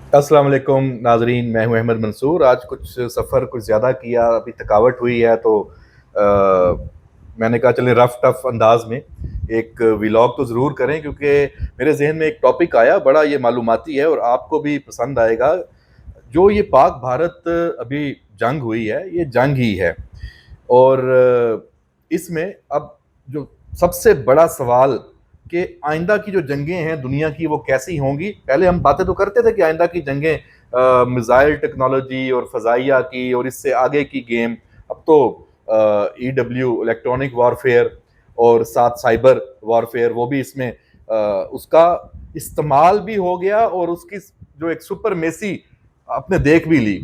अस्सलाम वालेकुम नाजरीन, मैं हूं अहमद मंसूर। आज कुछ सफ़र कुछ ज़्यादा किया, अभी थकावट हुई है तो मैंने कहा चले रफ टफ अंदाज में एक व्लॉग तो ज़रूर करें, क्योंकि मेरे जहन में एक टॉपिक आया, बड़ा ये मालूमाती है और आपको भी पसंद आएगा। जो ये पाक भारत अभी जंग हुई है, ये जंग ही है। और इसमें अब जो सबसे बड़ा सवाल कि आइंदा की जो जंगें हैं दुनिया की, वो कैसी होंगी। पहले हम बातें तो करते थे कि आइंदा की जंगें मिसाइल टेक्नोलॉजी और फजाइया की और इससे आगे की गेम। अब तो EW इलेक्ट्रॉनिक वॉरफेयर और साथ साइबर वॉरफेयर, वो भी इसमें उसका इस्तेमाल भी हो गया और उसकी जो एक सुपरमेसी आपने देख भी ली।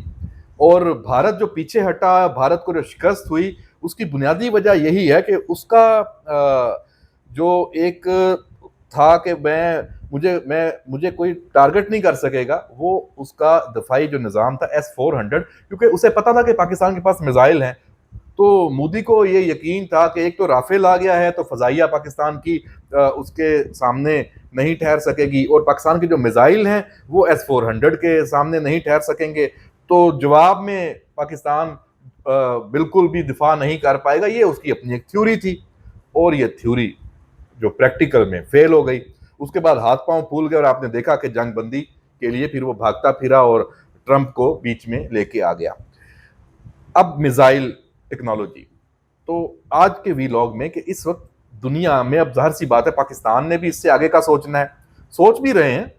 और भारत जो पीछे हटा, भारत को जो शिकस्त हुई, उसकी बुनियादी वजह यही है कि उसका जो एक था कि मुझे कोई टारगेट नहीं कर सकेगा, वो उसका दफाई जो निज़ाम था S-400, क्योंकि उसे पता था कि पाकिस्तान के पास मिसाइल हैं। तो मोदी को ये यकीन था कि एक तो राफेल आ गया है तो फजाइया पाकिस्तान की उसके सामने नहीं ठहर सकेगी, और पाकिस्तान की जो मिसाइल हैं वो S-400 के सामने नहीं ठहर सकेंगे। तो जवाब में पाकिस्तान बिल्कुल भी दिफा नहीं कर पाएगा। ये उसकी अपनी एक थ्योरी थी, और ये थ्योरी जो प्रैक्टिकल में फेल हो गई। उसके बाद हाथ पांव फूल गए और आपने देखा कि जंग बंदी के लिए फिर वो भागता फिरा और ट्रंप को बीच में लेके आ गया। अब मिसाइल टेक्नोलॉजी, तो आज के वीलॉग में कि इस वक्त दुनिया में, अब जाहिर सी बात है पाकिस्तान ने भी इससे आगे का सोचना है, सोच भी रहे हैं।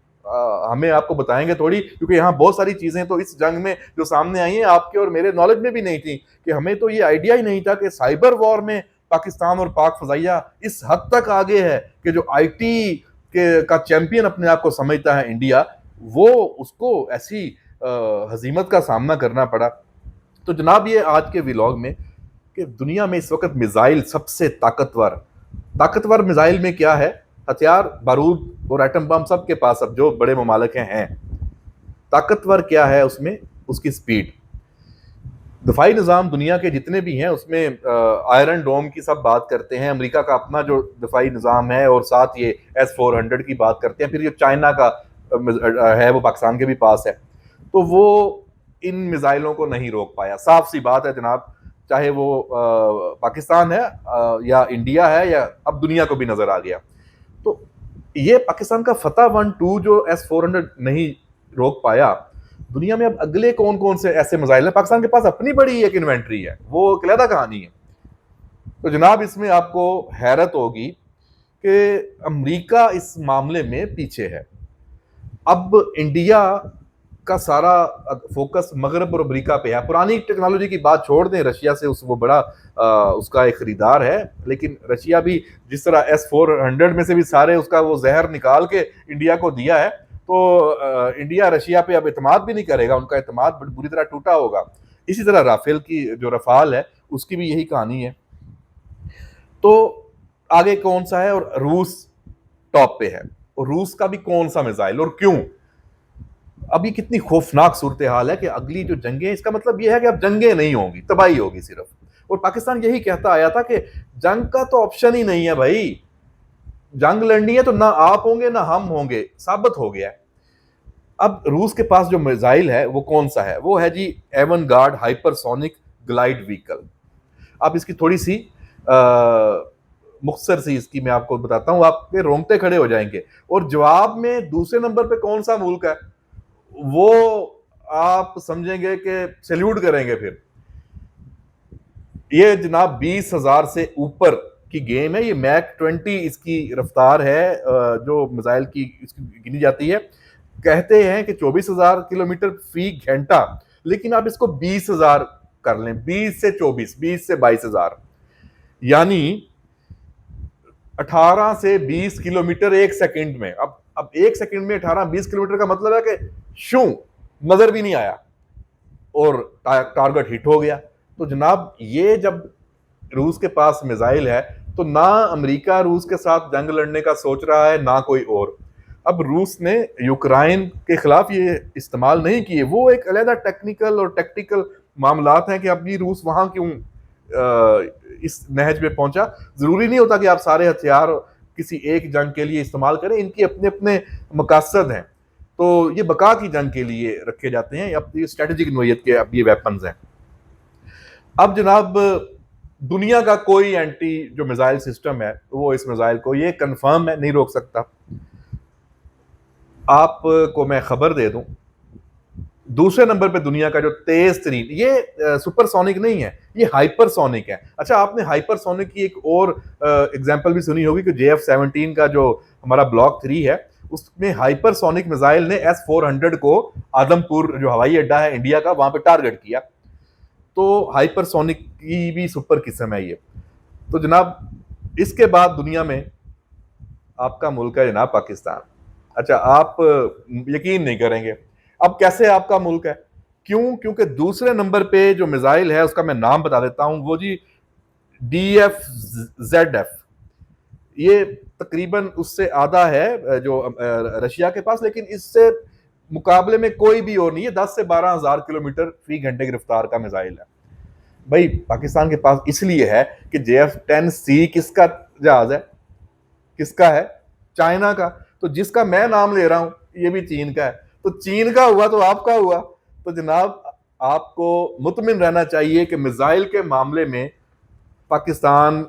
हमें आपको बताएंगे थोड़ी, क्योंकि यहाँ बहुत सारी चीजें तो इस जंग में जो सामने आई हैं आपके और मेरे नॉलेज में भी नहीं थी, कि हमें तो ये आइडिया ही नहीं था कि साइबर वॉर में पाकिस्तान और पाक फजाइया इस हद तक आगे है कि जो आईटी के का चैंपियन अपने आप को समझता है इंडिया, वो उसको ऐसी हजीमत का सामना करना पड़ा। तो जनाब, ये आज के व्लॉग में कि दुनिया में इस वक्त मिसाइल सबसे ताकतवर ताकतवर मिसाइल में क्या है, हथियार बारूद और एटम बम सबके पास, अब जो बड़े ममालिक हैं, ताकतवर क्या है उसमें, उसकी स्पीड। दफाई निज़ाम दुनिया के जितने भी हैं उसमें आयरन डोम की सब बात करते हैं, अमेरिका का अपना जो दफाई निज़ाम है, और साथ ये S-400 की बात करते हैं। फिर जो चाइना का है वो पाकिस्तान के भी पास है। तो वो इन मिसाइलों को नहीं रोक पाया। साफ सी बात है जनाब, चाहे वो पाकिस्तान है या इंडिया है, या अब दुनिया को भी नजर आ गया। तो ये पाकिस्तान का फतह 1-2 जो S-400 नहीं रोक पाया, दुनिया में अब अगले कौन कौन से ऐसे मिसाइल है। पाकिस्तान के पास अपनी बड़ी एक इन्वेंट्री है, वो एक अलग कहानी है। तो जनाब, इसमें आपको हैरत होगी कि अमेरिका इस मामले में पीछे है। अब इंडिया का सारा फोकस मगरब और अमेरिका पे है। पुरानी टेक्नोलॉजी की बात छोड़ दें, रशिया से वो बड़ा उसका एक खरीदार है, लेकिन रशिया भी जिस तरह S-400 में से भी सारे उसका वो जहर निकाल के इंडिया को दिया है, तो इंडिया रशिया पे अब एतमाद भी नहीं करेगा, उनका एतमाद बुरी तरह टूटा होगा। इसी तरह राफेल की जो रफाल है, उसकी भी यही कहानी है। तो आगे कौन सा है, और रूस टॉप पे है, और रूस का भी कौन सा मिसाइल और क्यों। अभी कितनी खौफनाक सूरत हाल है कि अगली जो जंगें, इसका मतलब यह है कि अब जंगें नहीं होंगी, तबाही होगी सिर्फ। और पाकिस्तान यही कहता आया था कि जंग का तो ऑप्शन ही नहीं है भाई, जंग लड़नी है तो ना आप होंगे ना हम होंगे, साबित हो गया है। अब रूस के पास जो मिसाइल है वो कौन सा है, वो है जी एवनगार्ड हाइपरसोनिक ग्लाइड व्हीकल। अब इसकी थोड़ी सी मुख्तसर सी इसकी मैं आपको बताता हूं, आपके रोंगटे खड़े हो जाएंगे। और जवाब में दूसरे नंबर पे कौन सा मुल्क है, वो आप समझेंगे कि सैल्यूट करेंगे। फिर ये जनाब 20,000 से ऊपर की गेम है, ये मैक 20 इसकी रफ्तार है, जो मिसाइल की इसकी गिनी जाती है। कहते हैं कि 24,000 किलोमीटर फी घंटा, लेकिन आप इसको 20,000 कर लें, 20 से 24, 20 से 22,000, यानी 18 से 20 किलोमीटर एक सेकंड में। अब एक सेकंड में 18-20 किलोमीटर का मतलब है कि शू नजर भी नहीं आया और टारगेट हिट हो गया। तो जनाब, ये जब रूस के पास मिसाइल है, तो ना अमेरिका रूस के साथ जंग लड़ने का सोच रहा है, ना कोई और। अब रूस ने यूक्रेन के खिलाफ ये इस्तेमाल नहीं किए, वो एक अलग टेक्निकल और टैक्टिकल मामलात हैं कि अभी रूस वहां क्यों इस नहज में पहुंचा। जरूरी नहीं होता कि आप सारे हथियार किसी एक जंग के लिए इस्तेमाल करें, इनके अपने अपने मकासद हैं। तो ये बका की जंग के लिए रखे जाते हैं, अब ये स्ट्रेटेजिक नोयत के अब ये वेपन्स हैं। अब जनाब दुनिया का कोई एंटी जो मिसाइल सिस्टम है वो इस मिसाइल को, ये कंफर्म है, नहीं रोक सकता। आपको मैं खबर दे दूं, दूसरे नंबर पे दुनिया का जो तेज तरीन, ये सुपरसोनिक नहीं है, ये हाइपरसोनिक है। अच्छा, आपने हाइपरसोनिक की एक और एग्जांपल भी सुनी होगी कि JF-17 का जो हमारा ब्लॉक 3 है, उसमें हाइपरसोनिक मिसाइल ने S-400 को आदमपुर जो हवाई अड्डा है इंडिया का, वहां पे टारगेट किया। तो हाइपरसोनिक की भी सुपर किस्म है ये। तो जनाब इसके बाद दुनिया में आपका मुल्क है जनाब पाकिस्तान। अच्छा, आप यकीन नहीं करेंगे अब कैसे आपका मुल्क है। क्यों? क्योंकि दूसरे नंबर पे जो मिसाइल है उसका मैं नाम बता देता हूं, वो जी DF-ZF। ये तकरीबन उससे आधा है जो रशिया के पास, लेकिन इससे मुकाबले में कोई भी और नहीं है। 10 से 12 हजार किलोमीटर फी घंटे की रफ्तार का मिसाइल है भाई पाकिस्तान के पास। इसलिए है कि JF-10C किसका जहाज है? किसका है? चाइना का। तो जिसका मैं नाम ले रहा हूं ये भी चीन का है। तो चीन का हुआ तो आपका हुआ। तो जनाब आपको मुतमिन रहना चाहिए कि मिसाइल के मामले में पाकिस्तान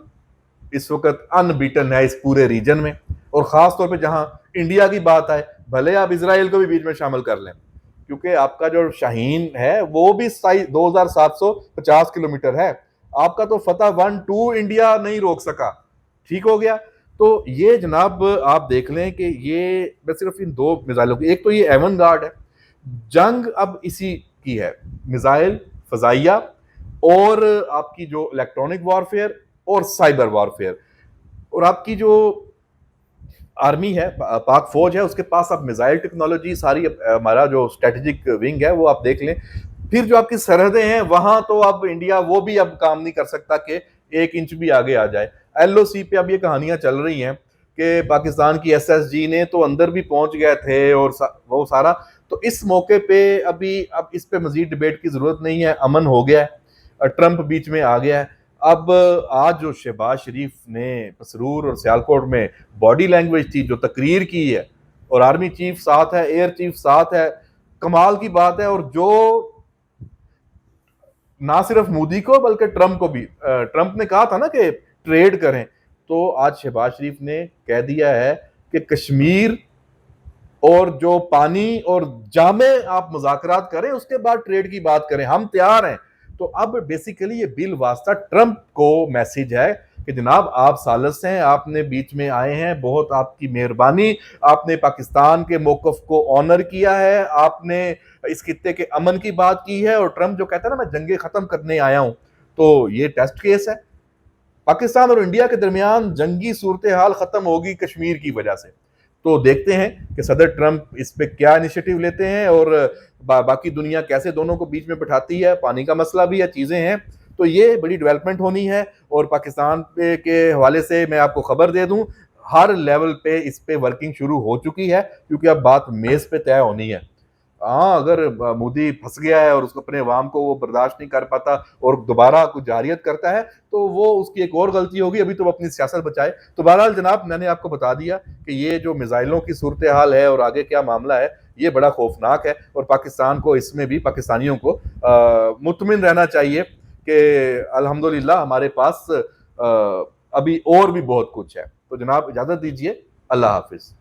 इस वक्त अनबीटन है इस पूरे रीजन में। और खास तौर पे जहां इंडिया की बात आए, भले आप इसराइल को भी बीच में शामिल कर लें, क्योंकि आपका जो शाहीन है वो भी 2750 किलोमीटर है। आपका तो फतह 1-2 इंडिया नहीं रोक सका। ठीक हो गया। तो ये जनाब आप देख लें कि ये मैं सिर्फ इन दो मिसाइलों की, एक तो ये एवन गार्ड है, जंग अब इसी की है, मिसाइल, फजाइया और आपकी जो इलेक्ट्रॉनिक वॉरफेयर और साइबर वॉरफेयर। और आपकी जो आर्मी है, पाक फौज है, उसके पास अब मिसाइल टेक्नोलॉजी सारी, हमारा जो स्ट्रेटेजिक विंग है वो आप देख लें। फिर जो आपकी सरहदें हैं वहां तो अब इंडिया वो भी अब काम नहीं कर सकता कि 1 इंच भी आगे आ जाए। LOC पे अब ये कहानियां चल रही हैं कि पाकिस्तान की SSG ने तो अंदर भी पहुंच गए थे और वो सारा। तो इस मौके पे अभी अब इस पे मजीद डिबेट की जरूरत नहीं है, अमन हो गया है, ट्रंप बीच में आ गया है। अब आज जो शहबाज शरीफ ने पसरूर और सियालकोट में बॉडी लैंग्वेज थी, जो तकरीर की है, और आर्मी चीफ साथ है, एयर चीफ साथ है, कमाल की बात है। और जो ना सिर्फ मोदी को बल्कि ट्रंप को भी, ट्रंप ने कहा था ना कि ट्रेड करें, तो आज शहबाज शरीफ ने कह दिया है कि कश्मीर और जो पानी और जामे आप मुज़ाकरात करें, उसके बाद ट्रेड की बात करें, हम तैयार हैं। तो अब बेसिकली ये बिल वास्ता ट्रंप को मैसेज है कि जनाब आप सालस हैं, आपने बीच में आए हैं, बहुत आपकी मेहरबानी, आपने पाकिस्तान के मौकफ को ऑनर किया है, आपने इस खित्ते के अमन की बात की है। और ट्रंप जो कहता है ना मैं जंगे खत्म करने आया हूं, तो ये टेस्ट केस है। पाकिस्तान और इंडिया के दरमियान जंगी सूरत हाल खत्म होगी कश्मीर की वजह से। तो देखते हैं कि सदर ट्रंप इस पे क्या इनिशिएटिव लेते हैं और बाकी दुनिया कैसे दोनों को बीच में बिठाती है। पानी का मसला भी है, चीजें हैं, तो ये बड़ी डेवलपमेंट होनी है। और पाकिस्तान पे के हवाले से मैं आपको खबर दे दूं, हर लेवल पे इस पे वर्किंग शुरू हो चुकी है, क्योंकि अब बात मेज पे तय होनी है। हाँ, अगर मोदी फंस गया है और उसको अपने अवाम को वो बर्दाश्त नहीं कर पाता और दोबारा कुछ जारियत करता है, तो वो उसकी एक और गलती होगी। अभी तो अपनी सियासत बचाए। तो बहरहाल जनाब मैंने आपको बता दिया कि ये जो मिसाइलों की सूरत हाल है और आगे क्या मामला है, ये बड़ा खौफनाक है। और पाकिस्तान को, इसमें भी पाकिस्तानियों को मुतमिन रहना चाहिए कि अल्हम्दुलिल्लाह हमारे पास अभी और भी बहुत कुछ है। तो जनाब इजाजत दीजिए, अल्लाह हाफिज।